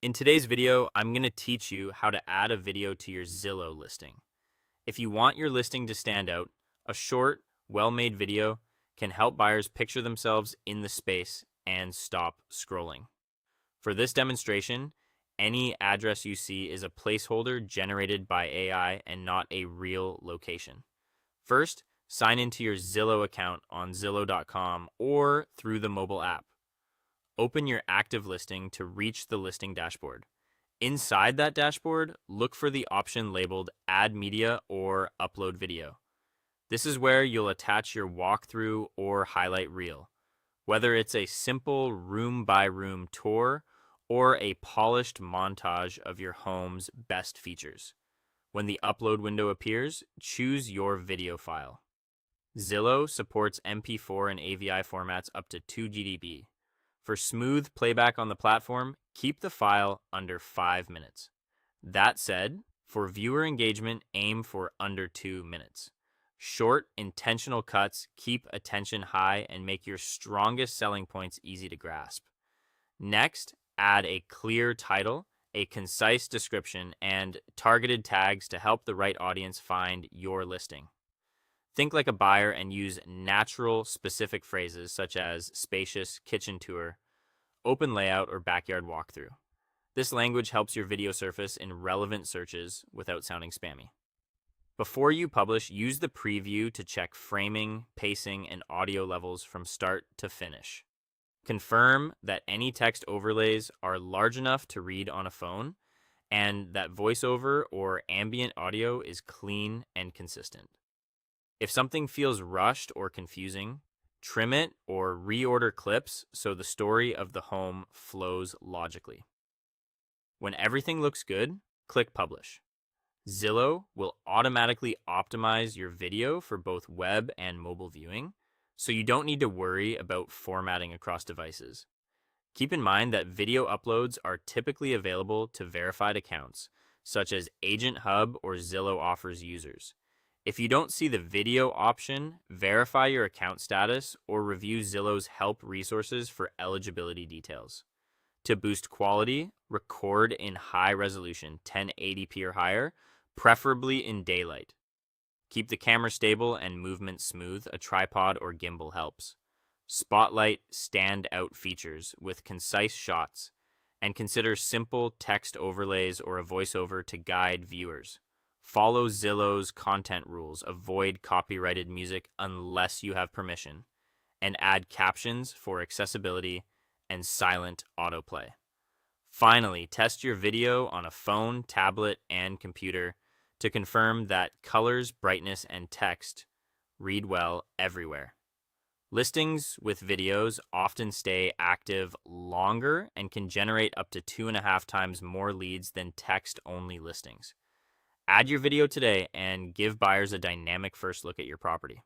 In today's video, I'm going to teach you how to add a video to your Zillow listing. If you want your listing to stand out, a short, well-made video can help buyers picture themselves in the space and stop scrolling. For this demonstration, any address you see is a placeholder generated by AI and not a real location. First, sign into your Zillow account on Zillow.com or through the mobile app. Open your active listing to reach the listing dashboard. Inside that dashboard, look for the option labeled Add Media or Upload Video. This is where you'll attach your walkthrough or highlight reel, whether it's a simple room-by-room tour or a polished montage of your home's best features. When the upload window appears, choose your video file. Zillow supports MP4 and AVI formats up to 2 GB. For smooth playback on the platform, keep the file under 5 minutes. That said, for viewer engagement, aim for under 2 minutes. Short, intentional cuts keep attention high and make your strongest selling points easy to grasp. Next, add a clear title, a concise description, and targeted tags to help the right audience find your listing. Think like a buyer and use natural, specific phrases such as spacious kitchen tour, open layout, or backyard walkthrough. This language helps your video surface in relevant searches without sounding spammy. Before you publish, use the preview to check framing, pacing, and audio levels from start to finish. Confirm that any text overlays are large enough to read on a phone and that voiceover or ambient audio is clean and consistent. If something feels rushed or confusing, trim it or reorder clips so the story of the home flows logically. When everything looks good, click Publish. Zillow will automatically optimize your video for both web and mobile viewing, so you don't need to worry about formatting across devices. Keep in mind that video uploads are typically available to verified accounts, such as Agent Hub or Zillow offers users. If you don't see the video option, verify your account status or review Zillow's help resources for eligibility details. To boost quality, record in high resolution 1080p or higher, preferably in daylight. Keep the camera stable and movement smooth. A tripod or gimbal helps. Spotlight standout features with concise shots, and consider simple text overlays or a voiceover to guide viewers. Follow Zillow's content rules, avoid copyrighted music unless you have permission, and add captions for accessibility and silent autoplay. Finally, test your video on a phone, tablet, and computer to confirm that colors, brightness, and text read well everywhere. Listings with videos often stay active longer and can generate up to 2.5 times more leads than text-only listings. Add your video today and give buyers a dynamic first look at your property.